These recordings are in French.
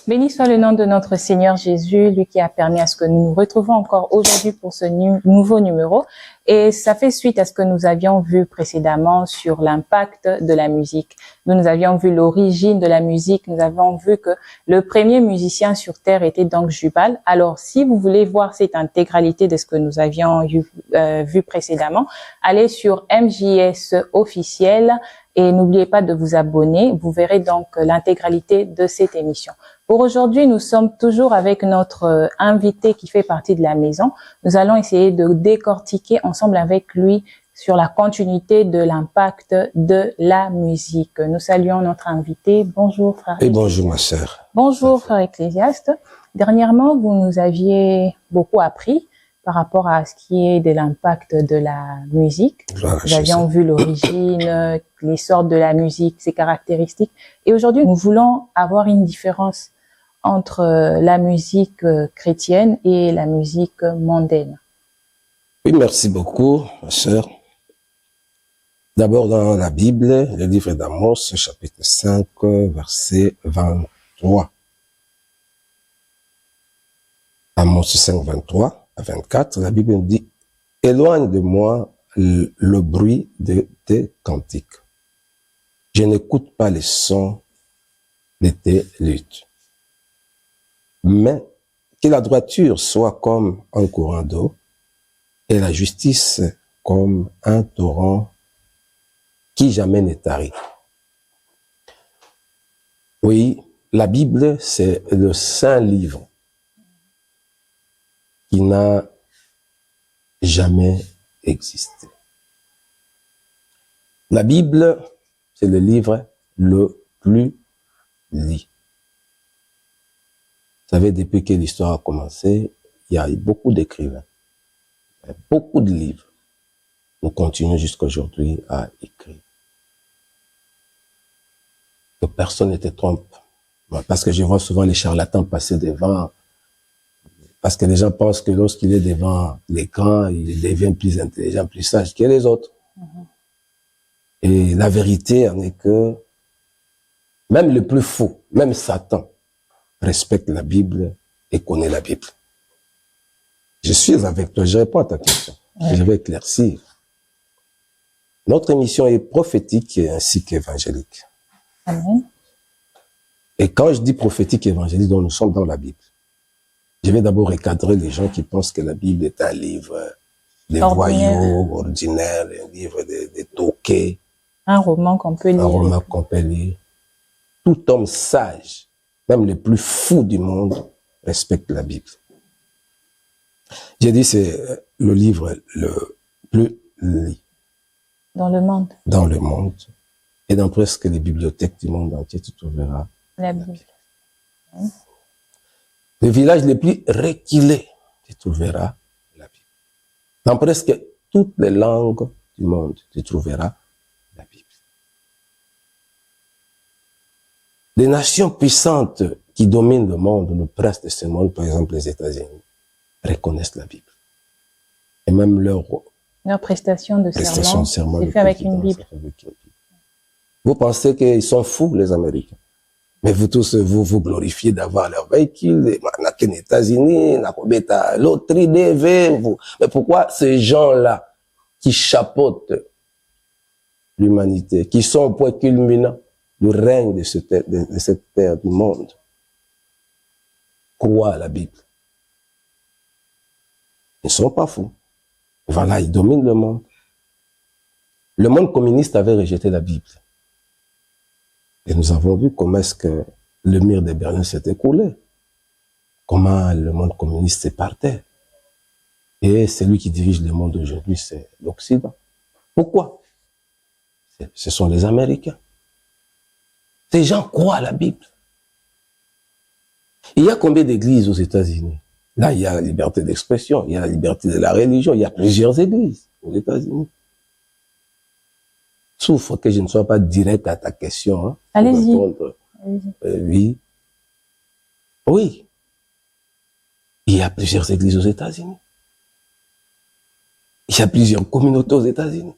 Béni soit le nom de notre Seigneur Jésus, lui qui a permis à ce que nous nous retrouvons encore aujourd'hui pour ce nouveau numéro. Et ça fait suite à ce que nous avions vu précédemment sur l'impact de la musique. Nous avions vu l'origine de la musique. Nous avons vu que le premier musicien sur Terre était donc Jubal. Alors, si vous voulez voir cette intégralité de ce que nous avions vu précédemment, allez sur MJS officiel et n'oubliez pas de vous abonner. Vous verrez donc l'intégralité de cette émission. Pour aujourd'hui, nous sommes toujours avec notre invité qui fait partie de la maison. Nous allons essayer de décortiquer ensemble avec lui sur la continuité de l'impact de la musique. Nous saluons notre invité. Bonjour, frère. Et bonjour, ma sœur. Bonjour, frère Ecclésiaste. Dernièrement, vous nous aviez beaucoup appris par rapport à ce qui est de l'impact de la musique. Nous avions vu l'origine, l'essor de la musique, ses caractéristiques. Et aujourd'hui, nous voulons avoir une différence entre la musique chrétienne et la musique mondaine. Oui, merci beaucoup, ma sœur. D'abord, dans la Bible, le livre d'Amos, chapitre 5, verset 23. Amos 5, 23 à 24, la Bible nous dit « Éloigne de moi le bruit de tes cantiques. Je n'écoute pas les sons de tes luttes. Mais que la droiture soit comme un courant d'eau et la justice comme un torrent qui jamais ne tarit. » Oui, la Bible, c'est le saint livre qui n'a jamais existé. La Bible, c'est le livre le plus lu. Vous savez, depuis que l'histoire a commencé, il y a eu beaucoup d'écrivains, beaucoup de livres. Nous continuons jusqu'à aujourd'hui à écrire. Que personne ne te trompe. Parce que je vois souvent les charlatans passer devant, parce que les gens pensent que lorsqu'il est devant l'écran, il devient plus intelligent, plus sage que les autres. Et la vérité en est que même le plus fou, même Satan, respecte la Bible et connaît la Bible. Je suis avec toi, je réponds à ta question. Je vais éclaircir. Notre émission est prophétique ainsi qu'évangélique. Amen. Et quand je dis prophétique et évangélique, donc nous sommes dans la Bible. Je vais d'abord recadrer les gens qui pensent que la Bible est un livre des voyous, ordinaire, un livre des toqués. Un roman qu'on peut lire. Un roman qu'on peut lire. Tout homme sage, même le plus fou du monde, respecte la Bible. J'ai dit c'est le livre le plus lu. Dans le monde. Dans le monde. Et dans presque les bibliothèques du monde entier, tu trouveras la Bible. Le village le plus reculé, tu trouveras la Bible. Dans presque toutes les langues du monde, tu trouveras la Bible. Les nations puissantes qui dominent le monde, le prince de ce monde, par exemple les États-Unis, reconnaissent la Bible. Et même leur prestation de serment, c'est fait avec une Bible. Vous pensez qu'ils sont fous, les Américains. Mais vous tous, vous glorifiez d'avoir leur véhicule, les États-Unis, l'autre idée, vous. Mais pourquoi ces gens-là, qui chapeautent l'humanité, qui sont au point culminant du règne de cette terre du monde, croient à la Bible? Ils ne sont pas fous. Voilà, ils dominent le monde. Le monde communiste avait rejeté la Bible. Et nous avons vu comment est-ce que le mur de Berlin s'est écroulé. Comment le monde communiste s'est parté. Et celui qui dirige le monde aujourd'hui, c'est l'Occident. Pourquoi? Ce sont les Américains. Ces gens croient à la Bible. Il y a combien d'églises aux États-Unis? Là, il y a la liberté d'expression, il y a la liberté de la religion, il y a plusieurs églises aux États-Unis. Souffre que je ne sois pas direct à ta question. Hein, allez-y. Oui. Oui. Il y a plusieurs églises aux États-Unis. Il y a plusieurs communautés aux États-Unis.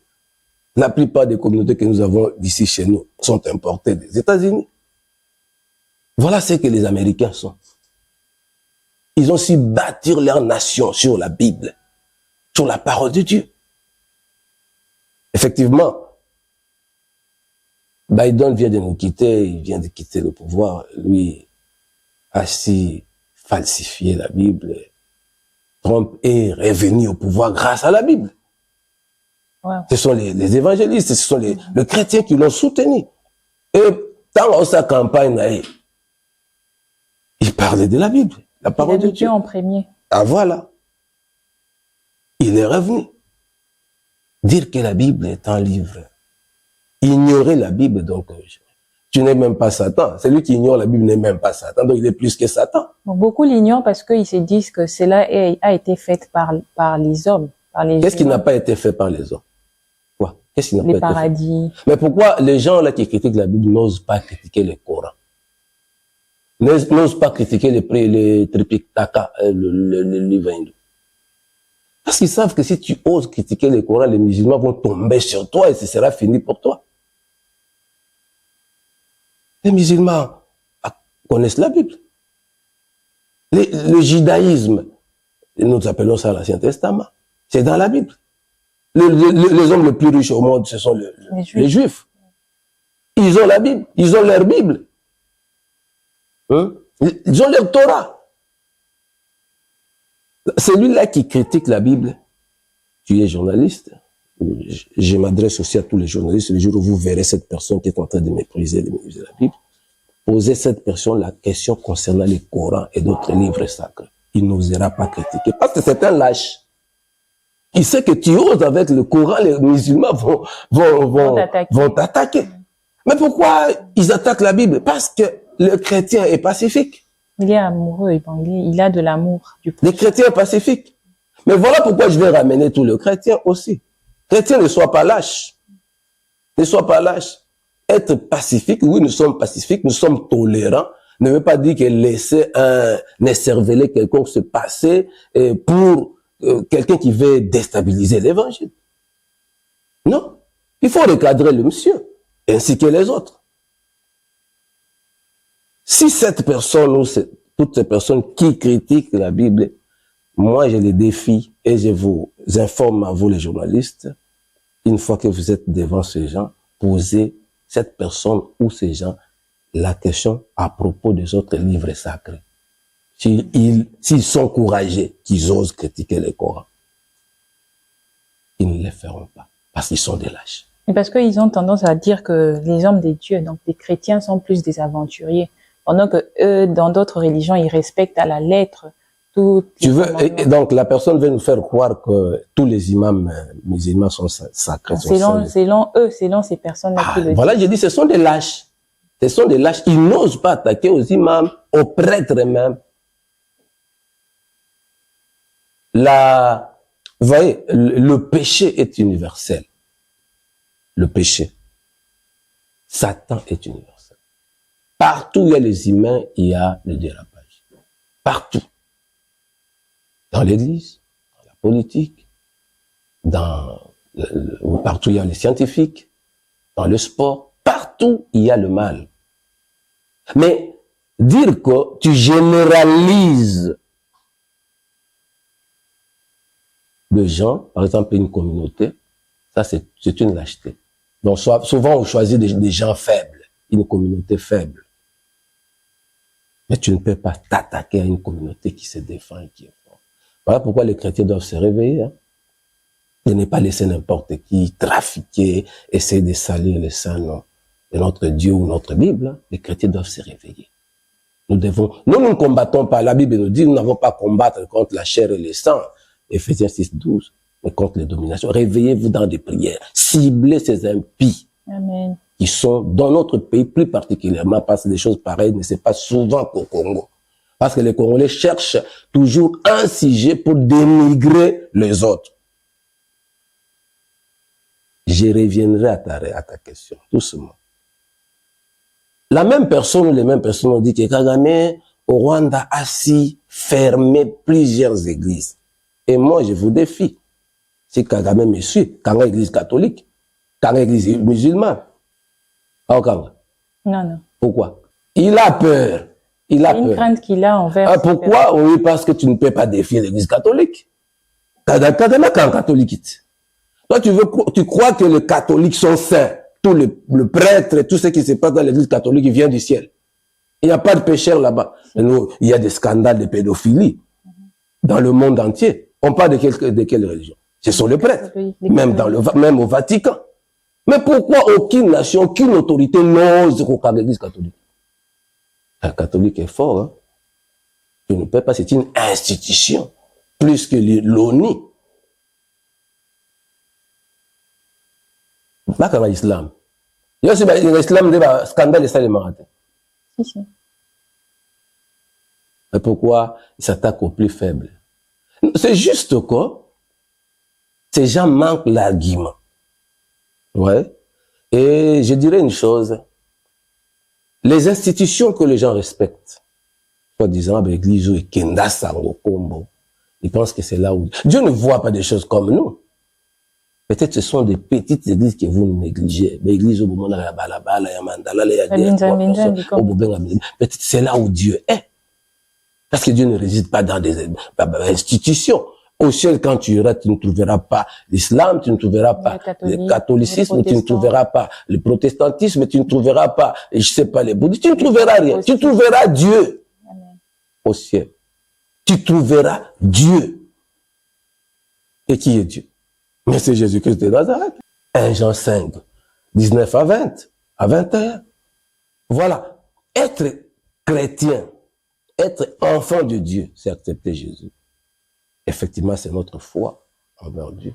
La plupart des communautés que nous avons d'ici chez nous sont importées des États-Unis. Voilà ce que les Américains sont. Ils ont su bâtir leur nation sur la Bible, sur la parole de Dieu. Effectivement, Biden vient de nous quitter, il vient de quitter le pouvoir. Lui a su falsifier la Bible. Trump est revenu au pouvoir grâce à la Bible. Wow. Ce sont les évangélistes, ce sont les chrétiens qui l'ont soutenu. Et dans sa campagne, il parlait de la Bible, la parole de Dieu en premier. Ah voilà. Il est revenu. Dire que la Bible est un livre. Ignorer la Bible, donc, tu n'es même pas Satan. Celui qui ignore la Bible n'est même pas Satan, donc il est plus que Satan. Donc, beaucoup l'ignorent parce qu'ils se disent que cela a été fait par les hommes. Qu'est-ce qui n'a pas été fait par les hommes? Quoi? Qu'est-ce qui n'a pas été fait? Les paradis. Mais pourquoi les gens là qui critiquent la Bible n'osent pas critiquer le Coran? N'osent pas critiquer les Tripitaka, le livre hindou? Parce qu'ils savent que si tu oses critiquer le Coran, les musulmans vont tomber sur toi et ce sera fini pour toi. Les musulmans connaissent la Bible. Le judaïsme, nous appelons ça l'Ancien Testament, c'est dans la Bible. Les hommes les plus riches au monde, ce sont les Juifs. Ils ont la Bible, ils ont leur Bible. Hein? Ils ont leur Torah. Celui-là qui critique la Bible, tu es journaliste. Je m'adresse aussi à tous les journalistes. Le jour où vous verrez cette personne qui est en train de mépriser la Bible, posez cette personne la question concernant les Corans et d'autres livres sacrés. Il n'osera pas critiquer parce que c'est un lâche. Il sait que tu oses avec le Coran, les musulmans vont t'attaquer. Mais pourquoi ils attaquent la Bible? Parce que le chrétien est pacifique. Il est amoureux, il a de l'amour. Le chrétien est pacifique. Mais voilà pourquoi je vais ramener tous les chrétiens aussi. Chrétiens, ne soient pas lâches. Ne soient pas lâches. Être pacifique, oui, nous sommes pacifiques, nous sommes tolérants, ne veut pas dire que laisser un écervelé quelconque se passer pour quelqu'un qui veut déstabiliser l'évangile. Non. Il faut recadrer le monsieur, ainsi que les autres. Si cette personne ou toutes ces personnes qui critiquent la Bible, moi je les défie et je vous informe à vous les journalistes, une fois que vous êtes devant ces gens, posez cette personne ou ces gens la question à propos des autres livres sacrés. S'ils sont courageux, qu'ils osent critiquer le Coran, ils ne le feront pas parce qu'ils sont des lâches. Et parce qu'ils ont tendance à dire que les hommes des dieux, donc les chrétiens, sont plus des aventuriers. Pendant que eux, dans d'autres religions, ils respectent à la lettre tout. Et donc la personne veut nous faire croire que tous les imams musulmans sont sacrés. Selon eux, selon ces personnes-là. Voilà, j'ai dit, ce sont des lâches. Ce sont des lâches. Ils n'osent pas attaquer aux imams, aux prêtres même. Vous voyez, le péché est universel. Le péché. Satan est universel. Partout où il y a les humains, il y a le dérapage. Partout. Dans l'église, dans la politique, partout où il y a les scientifiques, dans le sport, partout il y a le mal. Mais dire que tu généralises les gens, par exemple une communauté, ça c'est une lâcheté. Donc souvent on choisit des gens faibles, une communauté faible. Mais tu ne peux pas t'attaquer à une communauté qui se défend et qui est forte. Voilà pourquoi les chrétiens doivent se réveiller. De ne pas laisser n'importe qui trafiquer, essayer de salir le sang de notre Dieu ou notre Bible. Les chrétiens doivent se réveiller. Nous ne combattons pas. La Bible nous dit, nous n'avons pas à combattre contre la chair et le sang. Ephésiens 6:12. Mais contre les dominations. Réveillez-vous dans des prières. Ciblez ces impies. Amen. Qui sont dans notre pays plus particulièrement, parce que des choses pareilles ne se passent souvent qu'au Congo. Parce que les Congolais cherchent toujours un sujet pour dénigrer les autres. Je reviendrai à ta question, doucement. La même personne ou les mêmes personnes ont dit que Kagame, au Rwanda, a si fermé plusieurs églises. Et moi, je vous défie. Si Kagame me suit, quand l'église catholique, quand l'église musulmane, non. Pourquoi? Il a peur. Il a Une peur. crainte qu'il a envers. Ah, pourquoi? Oui, parce que tu ne peux pas défier l'église catholique. Catholique. Toi, tu crois que les catholiques sont saints. Tout le prêtre et tout ce qui se passe dans l'église catholique, il vient du ciel. Il n'y a pas de pécheurs là-bas. Il y a des scandales de pédophilie dans le monde entier. On parle de quelle religion? Ce sont les prêtres. Même au Vatican. Mais pourquoi aucune nation, aucune autorité n'ose regarder l'église catholique? Un catholique est fort, hein? Tu ne peux pas, c'est une institution. Plus que l'ONU. Pas comme l'islam. Il y a aussi l'islam, des scandales et ça, les marathons. Mais pourquoi ils s'attaquent aux plus faibles? C'est juste quoi? Ces gens manquent l'argument. Ouais. Et je dirais une chose. Les institutions que les gens respectent, soi-disant, l'église ou Kenda Sango Kombo, ils pensent que c'est là où... Dieu ne voit pas des choses comme nous. Peut-être ce sont des petites églises que vous négligez. L'église au moment la balabala, ya mandala, ya peut-être c'est là où Dieu est. Parce que Dieu ne réside pas dans des institutions. Au ciel, quand tu iras, tu ne trouveras pas l'islam, tu ne trouveras pas le catholicisme, tu ne trouveras pas le protestantisme, tu ne trouveras pas, je sais pas, les bouddhistes, tu ne trouveras rien. Tu trouveras Dieu. Amen. Au ciel. Tu trouveras Dieu. Et qui est Dieu? Mais c'est Jésus-Christ de Nazareth. 1 Jean 5, 19 à 20, à 21. Voilà. Être chrétien, être enfant de Dieu, c'est accepter Jésus. Effectivement, c'est notre foi envers Dieu.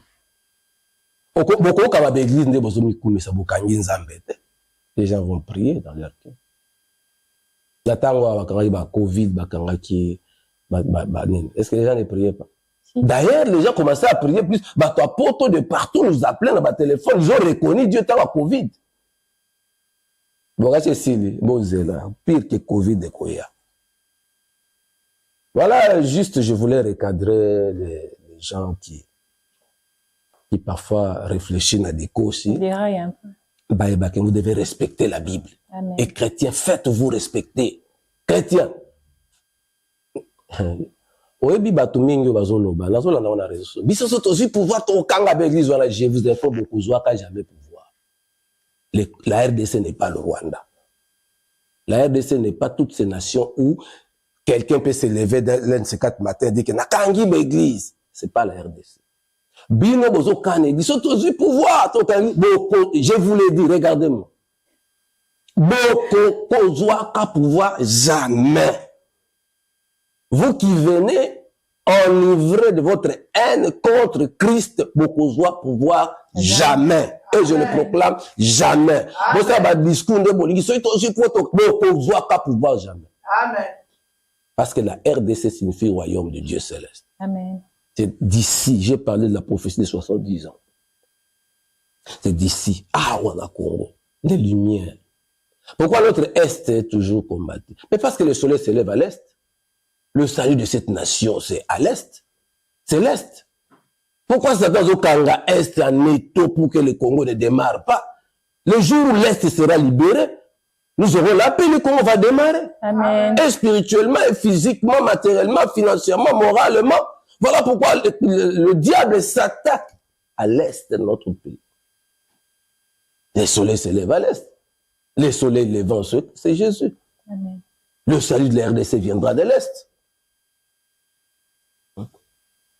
Les gens vont prier dans leur cœur. Est-ce que les gens ne priaient pas? D'ailleurs, les gens commençaient à prier plus. Toi, poto de partout nous appelaient dans ma téléphone. Ils ont reconnu Dieu tant à Covid. Pire que Covid de Koya. Voilà, juste, je voulais recadrer les gens qui parfois réfléchissent à des causes aussi. Vous devez respecter la Bible. Amen. Et chrétiens, faites-vous respecter. Chrétiens. Je vous informe beaucoup, jamais pouvoir. La RDC n'est pas le Rwanda. La RDC n'est pas toutes ces nations où quelqu'un peut se lever l'un de ces 4 matins et dire que Nakangi l'église. C'est pas la RDC. Bino bozo kane, ils sont tous pouvoir. Je vous l'ai dit, regardez-moi. Boko kozwa ka pouvoir jamais. Vous qui venez enivrer de votre haine contre Christ, bokozwa pouvoir jamais. Et je le proclame jamais. Vous savez, discours de Boligi, ils sont tous bokozwa ka pouvoir jamais. Amen. Parce que la RDC signifie royaume de Dieu céleste. Amen. C'est d'ici, j'ai parlé de la prophétie de 70 ans. C'est d'ici. Ah, on a Congo. Les lumières. Pourquoi notre Est est toujours combattu? Mais parce que le soleil se lève à l'Est. Le salut de cette nation, c'est à l'Est. C'est l'Est. Pourquoi ça doit au Kanga Est en étau pour que le Congo ne démarre pas? Le jour où l'Est sera libéré, nous aurons la paix, le Congo va démarrer. Amen. Et spirituellement, et physiquement, matériellement, financièrement, moralement. Voilà pourquoi le diable s'attaque à l'Est de notre pays. Le soleil se lève à l'Est. Le soleil levant, c'est Jésus. Amen. Le salut de la RDC viendra de l'Est.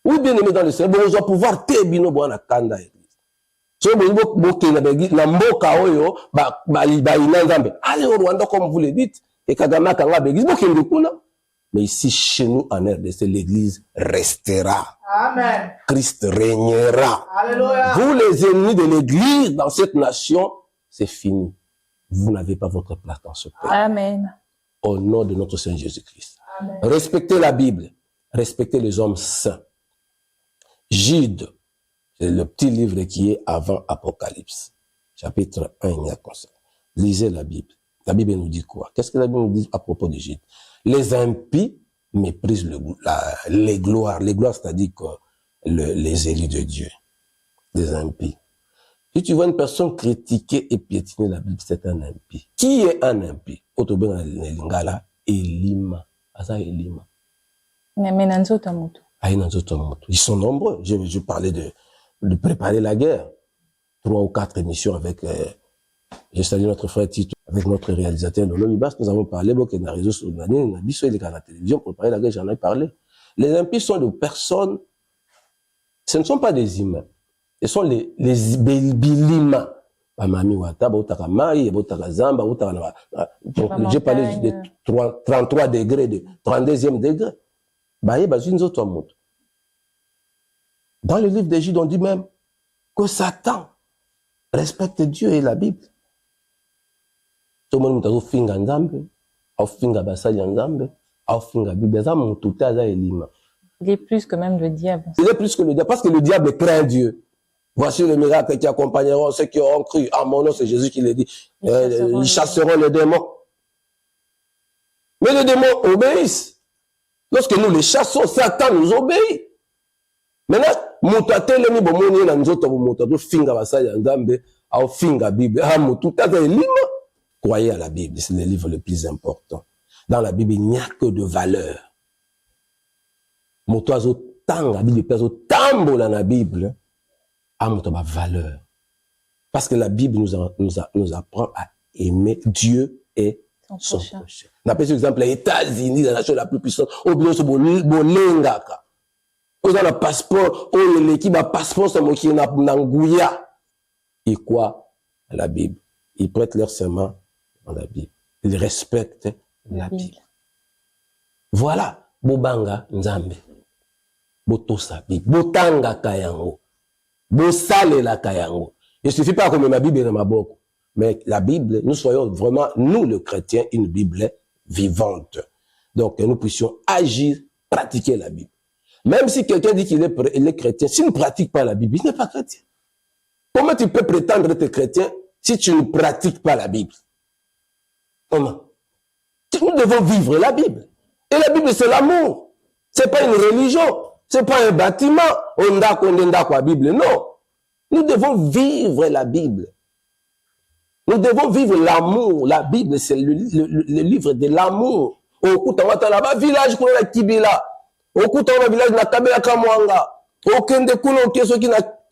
Oui, bien aimé dans le Seigneur, bon, on doit pouvoir tébino bon à Kanda église. So bon na mboka oyo ba inanzambe. Allez au Rwanda comme vous le dites et Kagame kanga l'église bokende kuna. Mais ici chez nous en RDC l'église restera. Amen. Christ régnera. Alléluia. Vous les ennemis de l'église dans cette nation, c'est fini. Vous n'avez pas votre place dans ce pays. Amen. Au nom de notre Seigneur Jésus-Christ. Amen. Respectez la Bible. Respectez les hommes saints. Jude, c'est le petit livre qui est avant Apocalypse. Chapitre 1, il y a comme ça. Lisez la Bible. La Bible nous dit quoi? Qu'est-ce que la Bible nous dit à propos de Jude? Les impies méprisent les gloires. Les gloires, c'est-à-dire que les élus de Dieu. Les impies. Si tu vois une personne critiquer et piétiner la Bible, c'est un impie. Qui est un impie? Otobenga lingala elima. Asa elima. Mais nanzoto mutu. Ils sont nombreux. Je parlais de préparer la guerre. 3 ou 4 émissions avec, je salue notre frère Tito, avec notre réalisateur Lolo Libas, nous avons parlé, bon, qu'il y a réseau sur l'année, il y a dit, il y a la télévision, pour préparer la guerre, j'en ai parlé. Les impies sont des personnes, ce ne sont pas des humains. Ce sont les bilima. Bamami wata, botaka mai, botaka zamba, botaka, donc, j'ai parlé de 33 degrés, de 32e degré. Dans le livre des Judes, on dit même que Satan respecte Dieu et la Bible. Tout le monde a finga nzambe, a finga basali nzambe, a finga Bible. Il est plus que même le diable. Il est plus que le diable, parce que le diable craint Dieu. Voici les miracles qui accompagneront ceux qui auront cru. En mon nom, c'est Jésus qui l'a dit. Ils chasseront les démons. Mais les démons obéissent. Lorsque nous les chassons, Satan nous obéit. Maintenant, mutatele bomoni na nzoto bomoto finga basali nzambe, a finga Bible. Croyez à la Bible, c'est le livre le plus important. Dans la Bible, il n'y a que de valeur. Motoazo tanga Bible peso tambola na Bible a motoba valeur. Parce que la Bible nous apprend à aimer Dieu et son prochain. On appelle par exemple les États-Unis, la nation la plus puissante, au bien ce bolengaka. Vous avez un passeport, l'équipe a passeport, c'est moi qui n'a n'angouya. Et quoi? La Bible. Ils prêtent leur serment dans la Bible. Ils respectent la Bible. Voilà. Bobanga nzambe. Botosa Bible. Botanga kayango. Bosale la kayango. Il suffit pas comme ma Bible dans ma bouche. Mais la Bible, nous soyons vraiment, nous le chrétien, une Bible vivante. Donc, que nous puissions agir, pratiquer la Bible. Même si quelqu'un dit qu'il est chrétien, s'il ne pratique pas la Bible, il n'est pas chrétien. Comment tu peux prétendre être chrétien si tu ne pratiques pas la Bible? Comment? Nous devons vivre la Bible. Et la Bible, c'est l'amour. C'est pas une religion. C'est pas un bâtiment. On a quoi Bible. Non. Nous devons vivre la Bible. Nous devons vivre l'amour. La Bible, c'est le livre de l'amour. Au Kutawata, village qu'on a Kibila. Au Kutawata, village na Kabela Kamwanga. Aucun de Kuno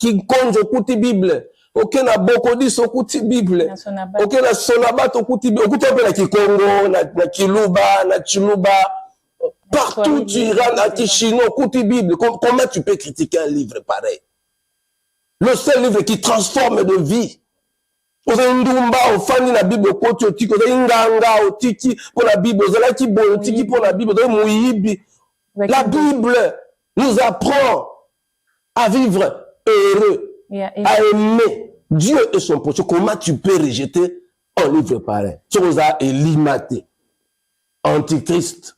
qui konjo kuti Bible. Aucun na Bokodi sokuti Bible. Aucun na Sonabat okuti Bible. Aucun na Kikongo, na Kiluba, na Chiluba. Partout tu iras na Kishino okuti Bible. Comment tu peux critiquer un livre pareil? Le seul livre qui transforme de vie. Oza ndumba ofandi na Bible koti otiki oza inganga otiki pour la Bible oza ki bo otiki pour la Bible oza muyibi. La Bible nous apprend à vivre heureux, à aimer Dieu et son prochain. Comment tu peux rejeter un livre pareil? Chose élimaté, antichrist.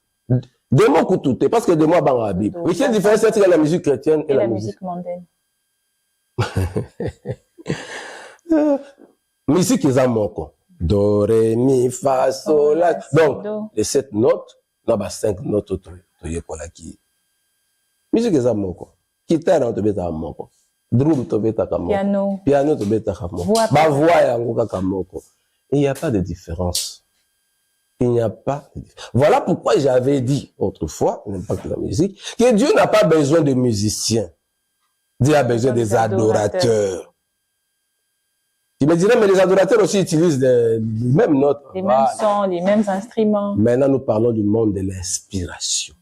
Démon koutoute, parce que démon dans la Bible. Oui, quelle différence entre la musique chrétienne et la musique mondaine? Musique est un mot. Do, ré, mi, fa, sol, la. Donc, les 7 notes, non, bah 5 notes, musique est un mot. Guitare, on te met un mot. Drum, te met un mot. Piano, te met un mot. Bah, voix, un mot. Il n'y a pas de différence. Il n'y a pas de différence. Voilà pourquoi j'avais dit autrefois, l'impact de la musique, que Dieu n'a pas besoin de musiciens. Dieu a besoin des adorateurs. Tu me dirais, mais les adorateurs aussi utilisent les mêmes notes. Les mêmes sons, les mêmes instruments. Maintenant, nous parlons du monde de l'inspiration.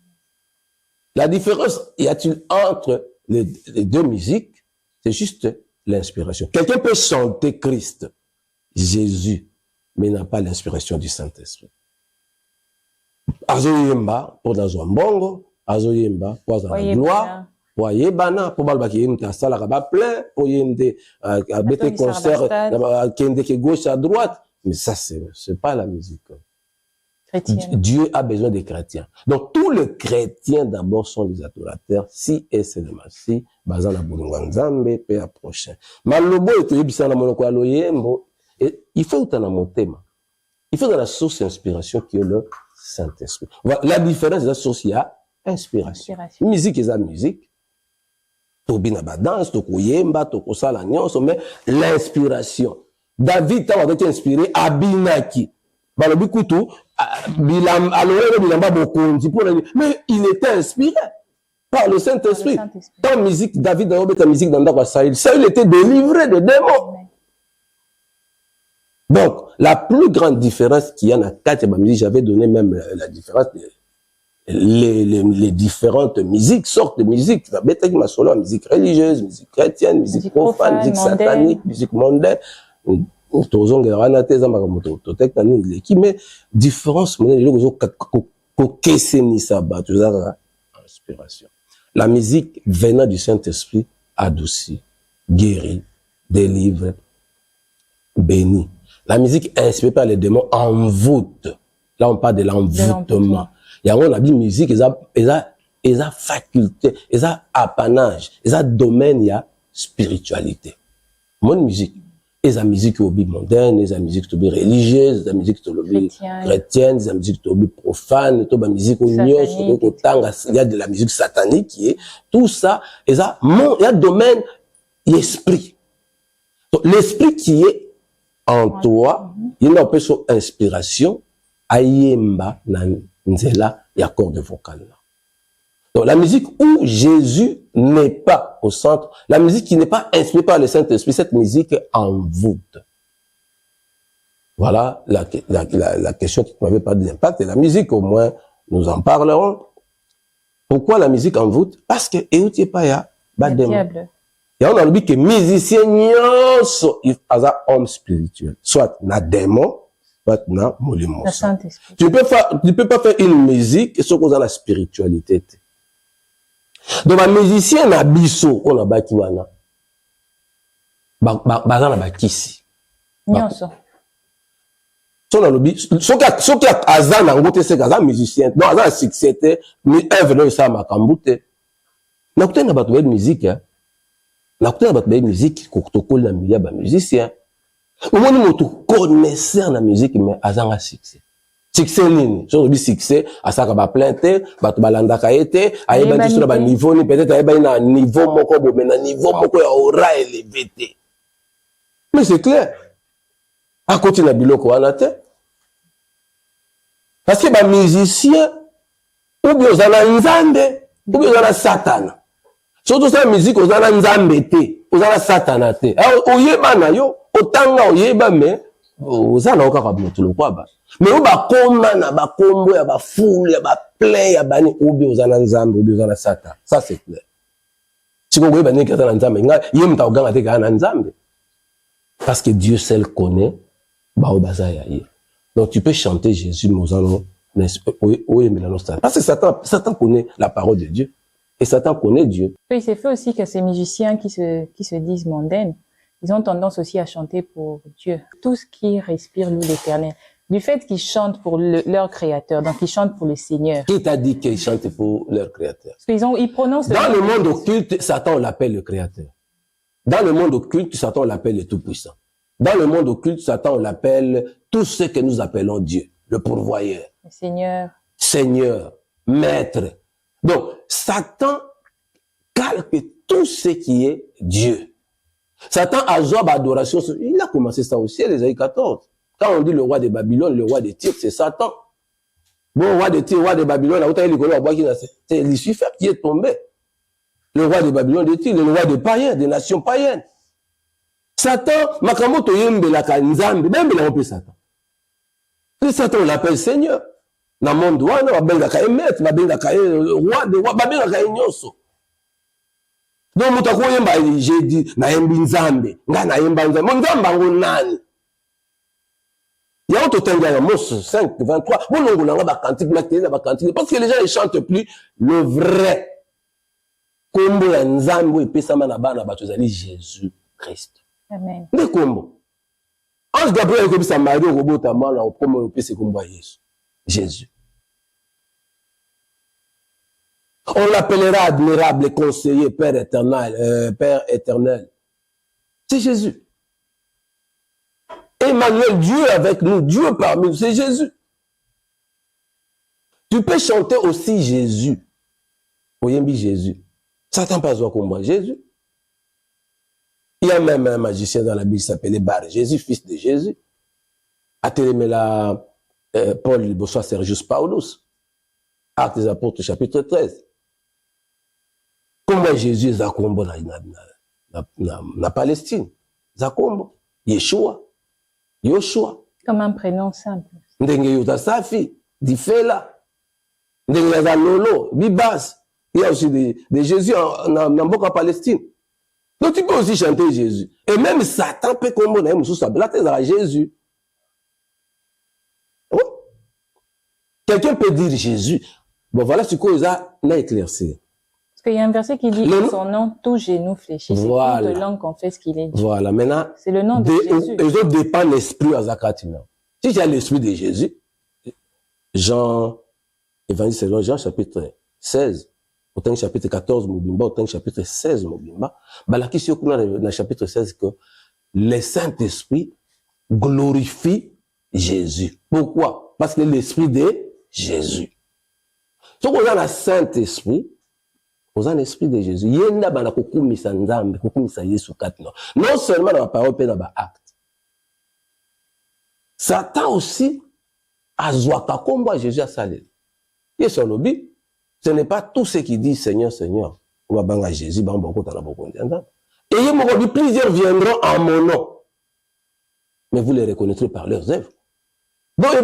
La différence, y a-t-il entre les deux musiques? C'est juste l'inspiration. Quelqu'un peut chanter Christ, Jésus, mais il n'a pas l'inspiration du Saint-Esprit. Azoyemba, pour la bongo, azoyemba, pour la gloire. Pour yebana pour balbaki yemta sala kaba plein pour yemte bete concert kende ke gauche à droite, mais ça c'est pas la musique chrétienne. Dieu a besoin des chrétiens. Donc tous les chrétiens d'abord sont des adorateurs si et seulement si bazan na bulunga nzambe pe prochain malobo et yebisa na monoko ya loyembo et il faut utana motema. Il faut dans la source d'inspiration qui est le Saint-Esprit. Voilà la différence de la source, il y a inspiration. Musique est la musique. Tobina ba danse, toko yemba, toko sala nyonso, mais l'inspiration. David t'a été inspiré à Binaki. Balobi kutu, alors bilamba bokonzi pour mais il était inspiré par le Saint-Esprit. Ta musique, David a ta musique dans Ndakwa Saïl. Saïl était délivré des démons. Donc, la plus grande différence qu'il y en a quatre musiques, j'avais donné même la différence les différentes musiques, sortes de musique. La bête qui m'a solo, musique religieuse, musique chrétienne, musique profane, musique satanique, musique mondaine. Mais différence, inspiration. La musique venant du Saint-Esprit adoucit, guérit, délivre, bénit. La musique inspirée par les démons envoûte. Là, on parle de l'envoûtement. Il y a une musique, ils ont faculté, ils ont apanage, ils ont domaine, il y a spiritualité. Mon musique, ils ont musique au mondaine, ils ont musique religieuse, ils ont musique chrétienne, ils ont musique profane, ils ont musique il y a de la musique satanique qui est tout ça, il y a domaine l'esprit. L'esprit qui est en toi, il y a une peu son inspiration, ayemba na nzela ya corde vocale. Donc la musique où Jésus n'est pas au centre, la musique qui n'est pas inspirée par le Saint-Esprit, cette musique envoûte. Voilà la question qui m'avait parlé de l'impact. Et la musique, au moins, nous en parlerons. Pourquoi la musique envoûte? Parce que écoutez pas ya badem. Il y a un que musicien nyonso il a un homme spirituel, soit na démon, soit na molimo. Tu peux pas faire une musique sans cause de la spiritualité. Donc un musicien na biso on a baki wana. Bazana bakisi. Nyonso. So na lobi, so ki azana ngote se kaza musicien. Non azana succès mais œuvre no sa makambute. Na kutena batu ba musique hein. Na kutena batu ba musique ko tokoli na milieu ba musicien. Omoni moto connaisseur na musique mais azanga succès. Succès nini? So lobi succès asaka ba plainte, batu balandaka ete, ayeba diso na ba niveau ni peut-être ayeba na niveau moko bo mais na niveau moko ya aura élevé te. Mais c'est clair. À côté na biloko wana te. Parce que ba musicien ou bien ozana nzambe, ou bien ozana satana. Surtout ça musique ozana nzambe te, ozana satana te. Oyeba na yo, otanga oyeba mais ozana okaka moto lokwa. Mais ou ba koma na ba kombo ya ba foule ya ba play ya bani ou bien ozana nzambe ou bien ozana satana. Ça c'est clair. Si vous voyez ba neka na nzambe, ye mta oganga te ka na nzambe. Parce que Dieu seul connaît donc tu peux chanter Jésus parce que Satan connaît la parole de Dieu et Satan connaît Dieu. Il s'est fait aussi que ces musiciens qui se disent mondaines, ils ont tendance aussi à chanter pour Dieu. Tout ce qui respire loue l'Éternel. Du fait qu'ils chantent pour leur créateur, donc ils chantent pour le Seigneur. Qui t'a dit qu'ils chantent pour leur créateur? Parce ils prononcent. Dans le monde occulte, Satan l'appelle le créateur. Dans le monde occulte, Satan l'appelle le Tout-Puissant. Dans le monde occulte, Satan, on l'appelle tout ce que nous appelons Dieu, le pourvoyeur. Le Seigneur. Seigneur, maître. Donc, Satan calque tout ce qui est Dieu. Satan a Job adoration. Il a commencé ça aussi, les Ésaïe 14. Quand on dit le roi de Babylone, le roi de Tyr, c'est Satan. Bon, roi de Tyr, roi de Babylone, c'est Lucifer qui est tombé. Le roi de Babylone de Tyr, le roi des païens, des nations païennes. Satan, makamoto yembelaka nzambe, bembela mpe Satan. Et Satan, on l'appelle Seigneur. Na monde wana, babengaka maître, babengaka roi de roi, babengaka nyonso. Donc, mutako yemba, j'ai dit, na yembi nzambe, nga na yemba nzambe, nzamba ngo nani. Ya auto tenga ya Mos 5, 23, bolongo nanga ba cantique, ba cantique, parce que les gens, ils chantent plus le vrai. Kombo ya nzambe, epesama na bana batozali Jésus Christ. Amen. Ne kombo. Ange Gabriel est comme ça, Marie, robot, ta main, au premier au c'est comme Jésus. On l'appellera admirable, conseiller, Père éternel. C'est Jésus. Emmanuel, Dieu avec nous, Dieu parmi nous, c'est Jésus. Tu peux chanter aussi Jésus. Oyembi Jésus. Satan pas besoin combat Jésus. Il y a même un magicien dans la Bible qui s'appelait Bar Jésus, fils de Jésus. A télémela Paul il bossa Sergius Paulus. Actes des Apôtres, chapitre 13. Comment Jésus est à combat na Palestine? Zakombo, Yeshua, Yoshua. Comme un prénom simple. Ndenge Yuta Safi, Difela, Ndenge Lolo, Bibas. Il y a aussi des Jésus en Palestine. Donc tu peux aussi chanter Jésus. Et même Satan peut combattre sous sa blague à Jésus. Oui. Quelqu'un peut dire Jésus. Bon, voilà ce qu'on a éclairci. Parce qu'il y a un verset qui dit, son nom, tout genou fléchit. Voilà. C'est toute langue qu'on fait ce qu'il est dit. Voilà, maintenant. C'est le nom de Jésus. Les autres dépendent de l'esprit à Zakatina. Si tu as l'esprit de Jésus, Jean, Évangile selon Jean, chapitre 16, autant chapitre 14, Mobimba, autant chapitre 16, Mobimba, balaki si okuna dans le chapitre 16 que le Saint-Esprit glorifie Jésus. Pourquoi? Parce que l'esprit de Jésus. Si on a le Saint-Esprit, on a l'esprit de Jésus. Yenda bana kukumisa nzambe, kukumisa Yesu katino. Non seulement dans la parole, mais dans l'acte. Satan aussi a zouaka kombo à Jésus à salé. Et sur le but, ce n'est pas tout ce qui dit Seigneur, Seigneur. On va banga Jésus, banga beaucoup dans la beaucoup. Et il m'a dit, plusieurs viendront en mon nom. Mais vous les reconnaîtrez par leurs œuvres. Donc,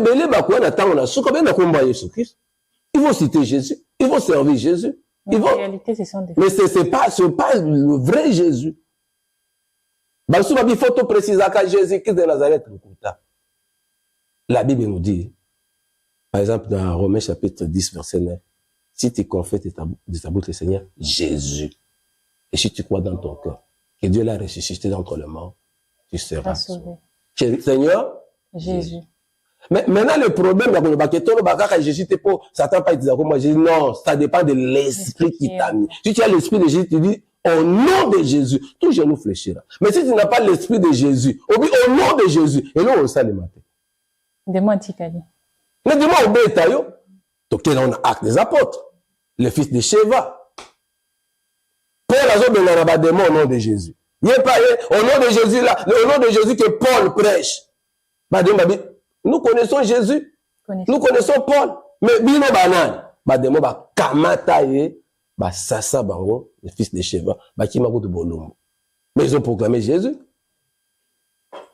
ils vont citer Jésus. Ils vont servir Jésus. Mais en réalité, ce sont des... Mais c'est pas le vrai Jésus. Il faut tout préciser que Jésus-Christ de Nazareth. La Bible nous dit, par exemple, dans Romains chapitre 10, verset 9, si tu confesses de ta bouche le Seigneur Jésus, et si tu crois dans ton cœur que Dieu l'a ressuscité d'entre les morts, tu seras sauvé. Seigneur Jésus. Mais maintenant, le problème, Jésus t'es pas, Satan pas dit comme moi, Jésus, non, ça dépend de l'esprit qui t'a mis. Si tu as l'esprit de Jésus, tu dis, au nom de Jésus, tout genou fléchira. Mais si tu n'as pas l'esprit de Jésus, au nom de Jésus, et là, on sait le matin. Dis-moi, Tikali. Mais dis-moi, au Bétayo, donc là, on a acte des apôtres, le fils de Sheva. Paul a dit, au nom de Jésus. Il n'est pas, au nom de Jésus, là, au nom de Jésus que Paul prêche. Nous connaissons Jésus. Nous connaissons Paul. Mais bino banan. Bademo ba kamataye ba sasa bango le fils de Sheva ba kimako de bolombo. Mais ils ont proclamé Jésus.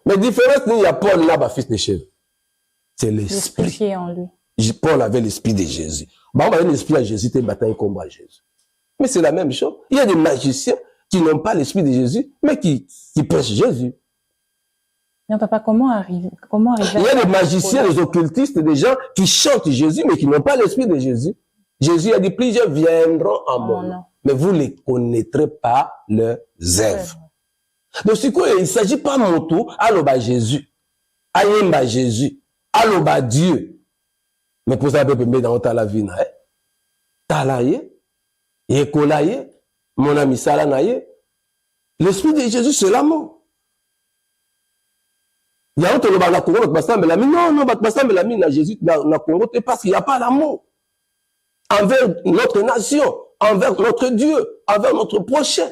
Mais différence il y a Paul là ba fils de Sheva. C'est l'esprit qui est en lui. Paul avait l'esprit de Jésus. Bah on avait l'esprit de Jésus te bataille combat Jésus. Mais c'est la même chose. Il y a des magiciens qui n'ont pas l'esprit de Jésus mais qui prêchent Jésus. Non, papa, comment arriver Il y a des magiciens, des occultistes, des gens qui chantent Jésus, mais qui n'ont pas l'esprit de Jésus. Jésus a dit, plusieurs viendront en mon nom. Mais vous les connaîtrez pas leurs œuvres. Donc, c'est quoi? Il s'agit pas mon tour, alloba Jésus. Ayemba Jésus. Alloba Dieu. Mais pour ça, peut mettre dans ta vie, nae. Talaye. Yekolaye. Mon ami Salanaye. L'esprit de Jésus, c'est l'amour. Il y a un autre dans Congo, non, non, Jésus, dans Congo, parce qu'il n'y a pas l'amour. Envers notre nation, envers notre Dieu, envers notre prochain.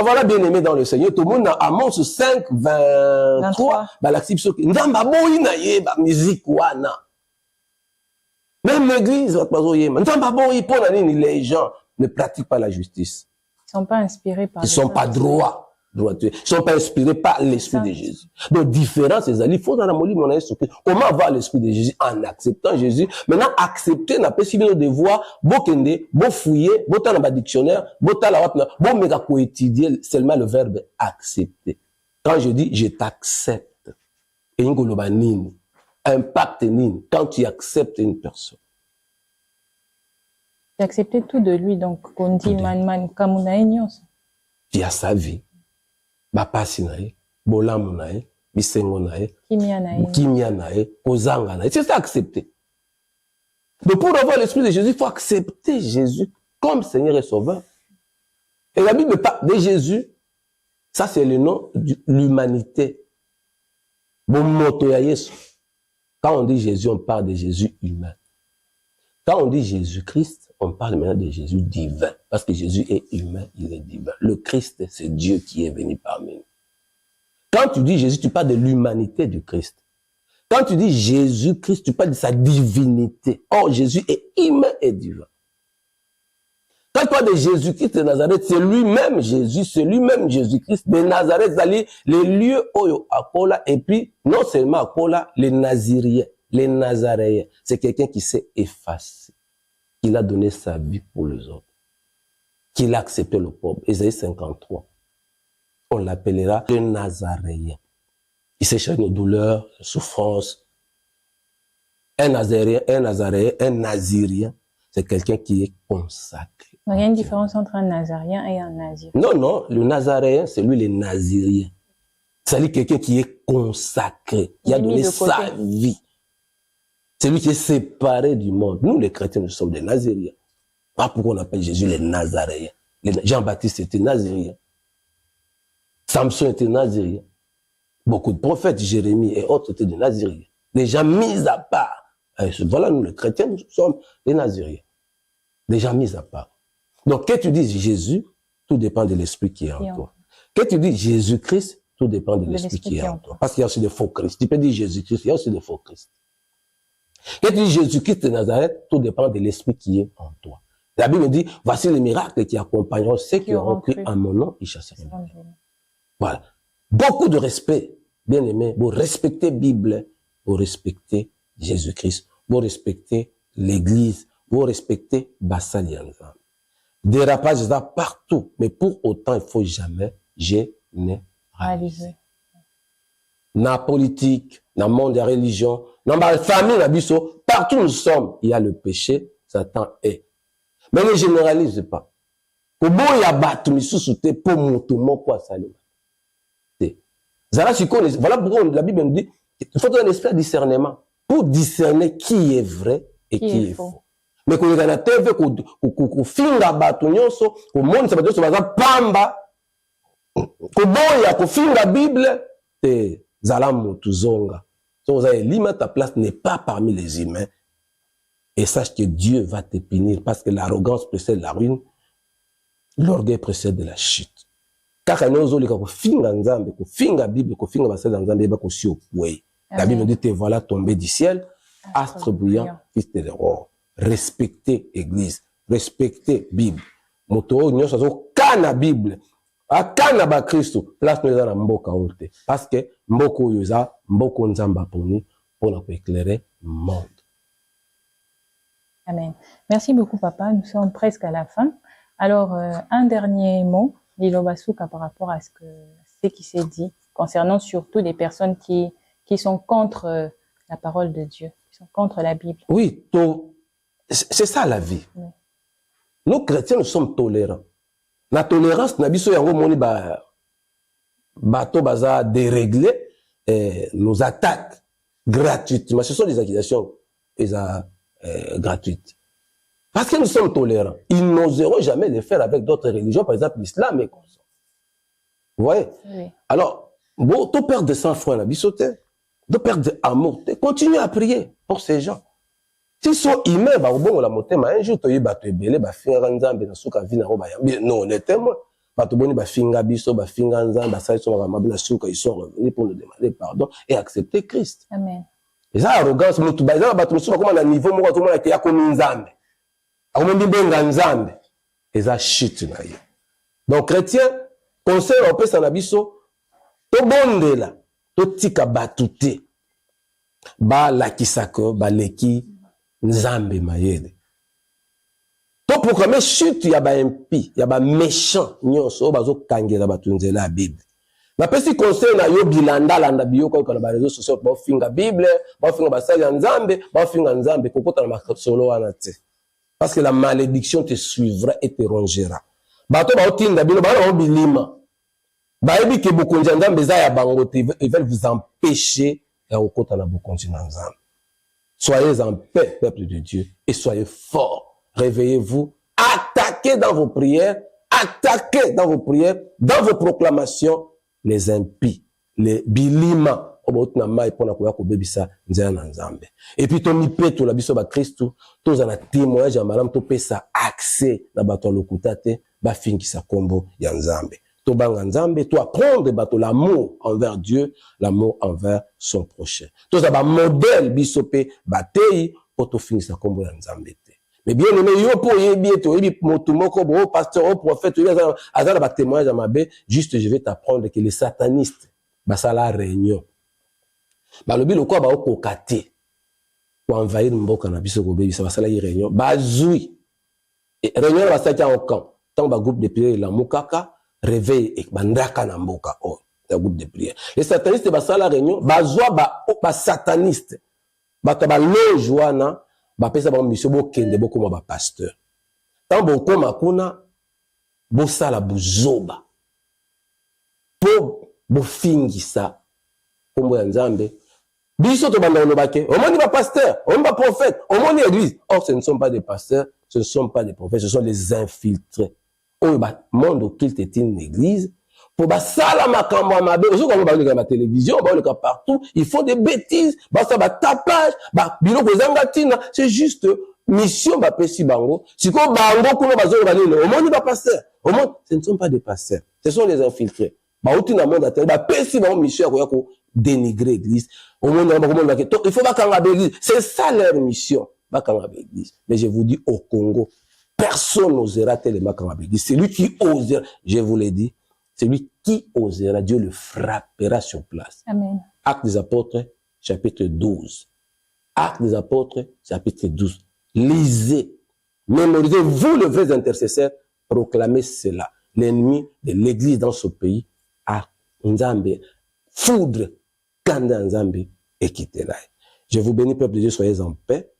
Voilà, bien aimé dans le Seigneur, tout le monde a Amos 5, 23, l'acception, ndamba boyi na ye, musique wana. Même l'église, ndamba boyi, pour les gens ne pratiquent pas la justice. Ils ne sont pas inspirés par... Ils ne sont pas droits. Ils ne sont pas inspirés par l'esprit de Jésus. Donc, différence, c'est il faut dans la molie, mon comment avoir l'esprit de Jésus en acceptant Jésus. Maintenant, accepter n'a pas si bien de voir, beau kende, beau fouiller, beau dans le dictionnaire, beau dans la wapna, beau méga pour étudier seulement le verbe accepter. Quand je dis je t'accepte, et ngoloba nini, impact nini, quand tu acceptes une personne. D'accepter tout de lui, donc, qu'on dit man, kamunaïnios. Tu as sa vie. Bapasi nae, bolamu nae, bisengo nae, kimia nae, kozanga nae. C'est ça accepter. Donc pour avoir l'esprit de Jésus, il faut accepter Jésus comme Seigneur et Sauveur. Et la Bible parle de Jésus, ça c'est le nom de l'humanité. Bon moto ya Yesu. Quand on dit Jésus, on parle de Jésus humain. Quand on dit Jésus-Christ, on parle maintenant de Jésus divin. Parce que Jésus est humain, il est divin. Le Christ, c'est Dieu qui est venu parmi nous. Quand tu dis Jésus, tu parles de l'humanité du Christ. Quand tu dis Jésus-Christ, tu parles de sa divinité. Or, Jésus est humain et divin. Quand tu parles de Jésus-Christ de Nazareth, c'est lui-même Jésus, c'est lui-même Jésus-Christ de Nazareth, les lieux où Akola, et puis, non seulement Akola, les Naziriens, les Nazaréens. C'est quelqu'un qui s'est effacé, qui a donné sa vie pour les autres, qui a accepté le pauvre. Ésaïe 53. On l'appellera le Nazaréen. Il s'est chargé de nos douleurs, de souffrances. Un Nazaréen, un Nazirien, c'est quelqu'un qui est consacré. Il y a une différence entre un Nazarien et un Nazir. Non, le Nazaréen, c'est lui, les Naziriens. C'est-à-dire quelqu'un qui est consacré, qui a donné sa vie. C'est lui qui est séparé du monde. Nous, les chrétiens, nous sommes des Naziriens. Pas pourquoi on appelle Jésus les Nazaréens. Jean-Baptiste était Nazirien. Samson était Nazirien. Beaucoup de prophètes, Jérémie et autres, étaient des Naziriens. Les gens mis à part. Voilà, nous, les chrétiens, nous sommes des Naziriens. Des gens mis à part. Donc, que tu dis Jésus, tout dépend de l'esprit qui est en toi. Que tu dis Jésus-Christ, tout dépend de l'esprit qui est en toi. Parce qu'il y a aussi des faux Christ. Tu peux dire Jésus-Christ, il y a aussi des faux Christ. Que tu dis Jésus-Christ de Nazareth, tout dépend de l'esprit qui est en toi. La Bible dit, voici les miracles qui accompagneront ceux qui auront cru en mon nom, ils chasseront. Voilà. Beaucoup de respect, bien aimé. Vous respectez la Bible, vous respectez Jésus-Christ, vous respectez l'Église, vous respectez Bassalianza. Dérapage là partout, mais pour autant, il faut jamais généraliser. Dans la politique, dans le monde de la religion, dans la famille, partout où nous sommes, il y a le péché, Satan est. Mais ne généralise pas. Voilà pourquoi la Bible nous dit qu'il faut un esprit de discernement pour discerner qui est vrai et qui est faux. Mais quand on a TV, qu'on finga bato nyonso, qu'on monde sa bato so baza pamba, qu'on boya, qu'on finga Bible, te zalamu tuzonga. So vous avez l'humain, ta place n'est pas parmi les humains. Et sache que Dieu va te punir parce que l'arrogance précède la ruine, l'orgueil précède de la chute. Kaka nozo lika ko finga nzambe, ko finga Bible, ko finga basala nzambe ba ko si opwe. La Bible dit te voilà tombé du ciel, astre brillant, fils de l'aurore. Respectez Église, respectez Bible. Moto nyonso zo kana Bible, akana ba Kristo, place nous dans mboka ote. Parce que mboko yoza, mboko nzamba poni pour éclairer le monde. Amen. Merci beaucoup, papa. Nous sommes presque à la fin. Alors, un dernier mot, Lilo Basuka, par rapport à ce qui s'est dit, concernant surtout des personnes qui sont contre la parole de Dieu, qui sont contre la Bible. Oui, c'est ça la vie. Oui. Nous, chrétiens, nous sommes tolérants. La tolérance, n'a biso yango moni bato baza déréglé, nous attaquent gratuitement. Ce sont des accusations gratuites. Parce que nous sommes tolérants. Ils n'oseront jamais le faire avec d'autres religions, par exemple l'islam et comme ça. Vous voyez? Oui. Alors, bon, tu perds de sang-froid, la bisoté, tu perds d'amour, continue à prier pour ces gens. S'ils sont humains, bah, bon, la motema, un jour, tu y vas te belé, bah, finga nzambe, na souka vina, non, on est témoin. Bah, tu boni, bah, finga biso, bah, finga nzambe, bah, ça, ils sont ramabés, la souka, ils sont revenus pour nous demander pardon et accepter Christ. Amen. Et ça, arrogance, nous, tu vas, bah, tu nous comme à un niveau, moi, tout le monde, qui a comme nzambe. A même benga nzambe. Et ça, chute, na yo. Donc, chrétien, conseil, on peut s'en abisso, to bonde la, to tika batute, ba la kisako, ba leki, nzambe mayede. To proclamer chute, yaba impi, yaba méchant, nyonso, bazo kangela batunzela la Bible. Na pesi conseil na yo bilanda landa biyo kwa na ba réseaux sociaux ba finga Bible, ba finga basali nzambe, ba finga nzambe kokota na makosolo wana te. Parce que la malédiction te suivra et te rongera. Bato ba otinda bino ba bilima. Ba ebi ke bokonzi nzambe za ya bango te, ils veulent vous empêcher ya kokota na bokonzi nzambe. Soyez en paix, peuple de Dieu, et soyez forts. Réveillez-vous, attaquez dans vos prières, dans vos proclamations, les impies, les bilima. Et puis, ton mipé, tout la biso ba Christ, tous en a témoignage à madame, tout ça accès na bato lokuta te ba fingisa kombo ya Nzambe. To banga Nzambe, to apprendre bato l'amour envers Dieu, l'amour envers son prochain. To za ba modèle bisope batei pour to fingisa kombo ya Nzambe te. Mais bien aimé, yo po yebi to yebi motumoko bo pasteur au prophète azala ba témoignage mabe, juste je vais t'apprendre que les satanistes basala réunion. Balobi lokwa ba okokate. Pour envahir mboka na biso kobebisa basala yi réunion bazui et réunion basaki en camp tant ba groupe de prière la mukaka réveil et bandaka na mboka oh un groupe de prière les satanistes basala réunion bazwa ba sataniste bato ba loge wana ba pesa ba mission bo kende bo koma ba pasteur tant bo koma kuna bo sala buzoba po bo fingisa kombo ya Nzambe. Biso to banda olobake, au moins pas pasteur, au moins pas prophète, au moins église. Or, ce ne sont pas des pasteurs, ce ne sont pas des prophètes, ce sont les infiltrés. Oh, bah, monde occulte est une église. Pour bah, ça, la makambo amabe, aussi quand on va la télévision, on va partout, ils font des bêtises, bah, ça va tapage, bah, bilo kozangatina, c'est juste mission, bah, pesi bango. Si qu'on bango, qu'on va au moins pas pasteur, au moins, ce ne sont pas des pasteurs, ce sont les infiltrés. Bah, au tout le monde a tellement, bah, pesi bango, mission, quoi, dénigrer l'église. Au monde, il faut pas l'église. C'est ça leur mission. L'église. Mais je vous dis, au Congo, personne n'osera tellement l'église. C'est lui qui osera, je vous l'ai dit, c'est lui qui osera, Dieu le frappera sur place. Amen. Actes des apôtres, chapitre 12. Actes des apôtres, chapitre 12. Lisez, mémorisez, vous le vrai intercesseur, proclamez cela. L'ennemi de l'église dans ce pays a Nzambe, foudre, Kanda Nzambe et quittez-la. Je vous bénis, peuple de Dieu, soyez en paix.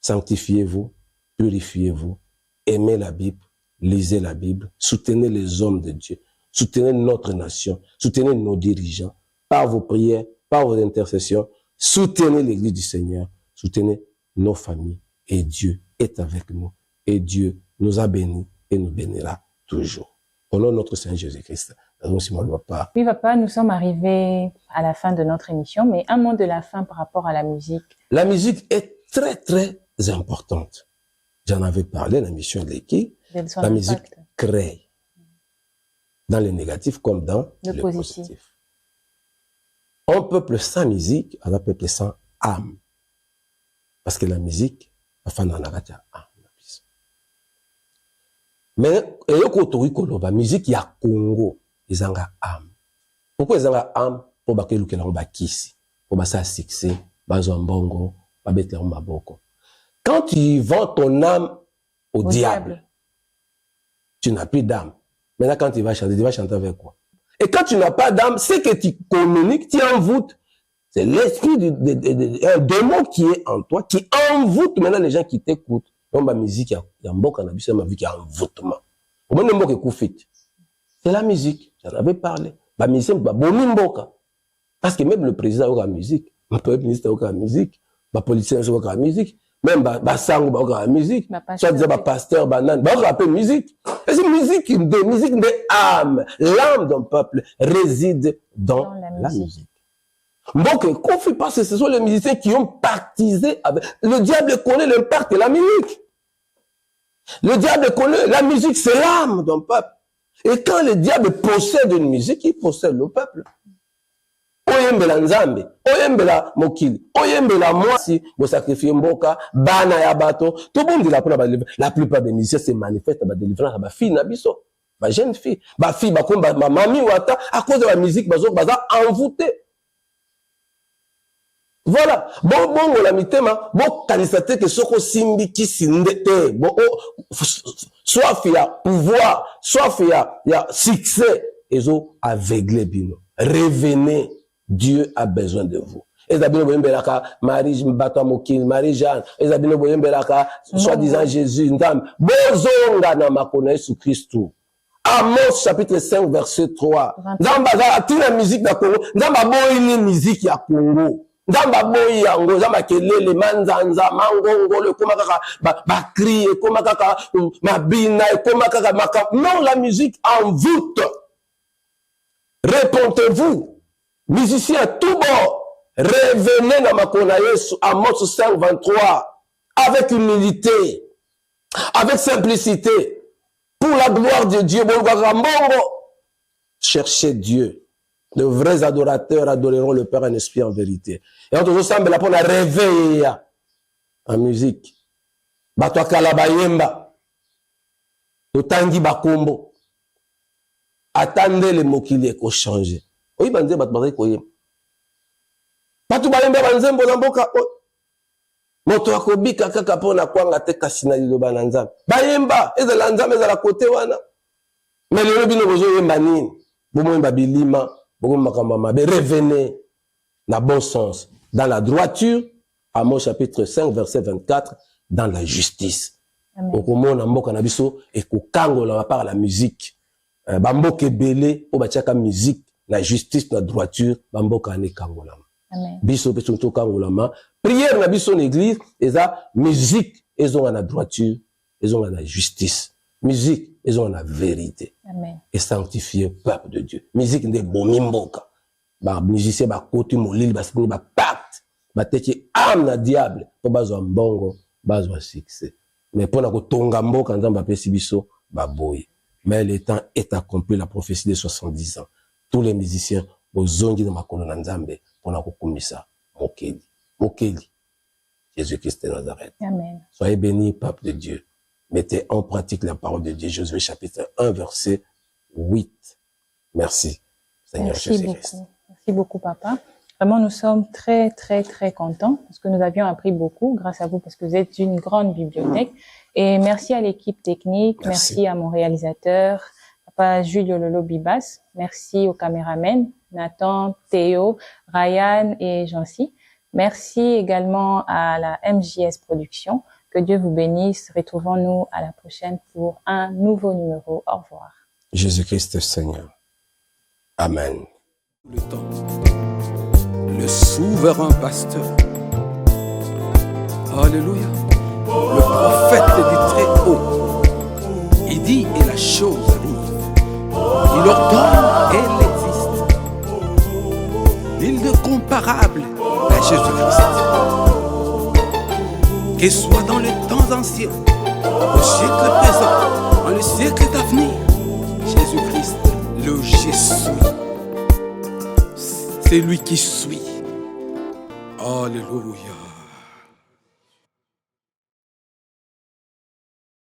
Sanctifiez-vous, purifiez-vous, aimez la Bible, lisez la Bible, soutenez les hommes de Dieu, soutenez notre nation, soutenez nos dirigeants, par vos prières, par vos intercessions, soutenez l'église du Seigneur, soutenez nos familles, et Dieu est avec nous, et Dieu nous a bénis et nous bénira toujours. Au nom de notre Seigneur Jésus-Christ. Oui, papa, nous sommes arrivés à la fin de notre émission, mais un mot de la fin par rapport à la musique. La musique est très, très importante. J'en avais parlé dans l'émission de l'équipe. La musique crée. Dans le négatif comme dans le positif. Un peuple sans musique, un peuple sans âme. Parce que la musique, la fin d'en âme. Mais, la musique, il y a Congo. Ils ont âme. Pourquoi ils ont âme? Pour que les gens bakisi, pour que ça succès, bazo mbongo, babete maboko. Quand tu vends ton âme au diable, tu n'as plus d'âme. Maintenant, quand tu vas chanter avec quoi? Et quand tu n'as pas d'âme, c'est que tu communiques, tu envoûtes. C'est l'esprit un démon qui est en toi, qui envoûte maintenant les gens qui t'écoutent. Donc, ma musique, il y a un bon cannabis, ma vie qui a envoûtement. Au moins, le mot qui c'est la musique. J'en avais parlé. La musique, parce que même le président a la musique, le premier ministre a la musique, le politicien a la musique, même le sang a la musique, soit disant le pasteur, banane, il a la musique. Et c'est musique de âme. L'âme d'un peuple réside dans la musique. Donc, parce que ce sont les musiciens qui ont baptisé avec. Le diable connaît l'impact de la musique. Le diable connaît la musique, c'est l'âme d'un peuple. Et quand le diable possède une musique, il possède le peuple. Oyembela Nzambe, oyembela Mokili, oyembela moi si vous sacrifiez Mboka, Bana Yabato, tout le monde dit la plupart des musiciens se manifestent à la délivrance à ma fille Nabiso, ma jeune fille, ma fille, ma mamie Wata, à cause de la musique, baza envoûté. Voilà. Bon, la mitema, bon, kanisate que soko simbi ki sindete, bon, soit fia pouvoir, soit fia, ya succès, et ont aveuglé bino. Revenez. Dieu a besoin de vous. Ezabino boyembelaka, Marie Mbato Mokil, Marie Jeanne, Ezabino boyembelaka, soi-disant Jésus, Ndam, bozonga na makona Yesu Christou. Amos chapitre 5 verset 3. Ndamba za tina musique na Congo, ndamba boyi ni musique ya Congo. Ndamba boyi yango, ndamba kelele manzanza, mangongo, le koma kaka ba crie, koma kaka mabina, koma kaka maka. Non, la musique envoûte. Répondez-vous. Musiciens à tout bord, revenez dans Makona Yesu, Amos 5, 23, avec humilité, avec simplicité, pour la gloire de Dieu. Cherchez Dieu. De vrais adorateurs adoreront le Père en esprit en vérité. Et on semble là pour la réveiller en musique. Bato akala bayemba. Totangi bakombo. Attendez le mokili eko changer. Oyi banze bato bazali koyemba. Bato bayemba banzembo na mboka. Moto akobika kaka pona kwanga te kasi na liloba na Nzambe. Bayemba ezala Nzambe ezala kote wana. Mais lelo bino bozo yemba nini? Bomo yemba bilima, bomo makamba mabe, revenez na bon sens, dans la droiture, Amos chapitre 5 verset 24, dans la justice. Okomona mboka na biso ekokangola par la musique. Bamboka ebele o batiaka musique, la justice, la droiture, bamboka ne kangolama. Amen. Biso pe tunto kangolama. Prière na biso l'église, eza musique, ezonga na droiture, ezonga na justice. Musique, ezonga na vérité. Amen. Et sanctifier peuple de Dieu. Musique de bomimboka. Ba musicien ba koti molili ba sini ba pacte. Ba teki âme na diable po bazwa mbongo, bazwa succès. Mais pour na kotonga mboka nzamba pesi biso ba boye. Mais le temps est accompli, la prophétie de 70 ans. Tous les musiciens ozongi na makolo na nzambe pour na kokumisa mokeli. Mokeli. Jésus-Christ de Nazareth. Amen. Soyez bénis, peuple de Dieu. Mettez en pratique la parole de Dieu. Josué chapitre 1, verset 8. Merci, Seigneur Jésus-Christ. Merci beaucoup, Papa. Vraiment, nous sommes très, très, très contents parce que nous avions appris beaucoup grâce à vous parce que vous êtes une grande bibliothèque. Et merci à l'équipe technique. Merci à mon réalisateur, Papa Julio Lolo Bibas. Merci aux caméramens, Nathan, Théo, Ryan et Jancy. Merci également à la MJS Production. Que Dieu vous bénisse. Retrouvons-nous à la prochaine pour un nouveau numéro. Au revoir. Jésus-Christ Seigneur. Amen. Le temps, le souverain pasteur. Alléluia. Le prophète du Très-Haut. Il dit et la chose arrive. Il ordonne et elle existe. Il est comparable à Jésus-Christ. Qu'il soit dans les temps anciens, au siècle présent, dans le siècle d'avenir, Jésus-Christ, le Jésus, c'est lui qui suit. Alléluia.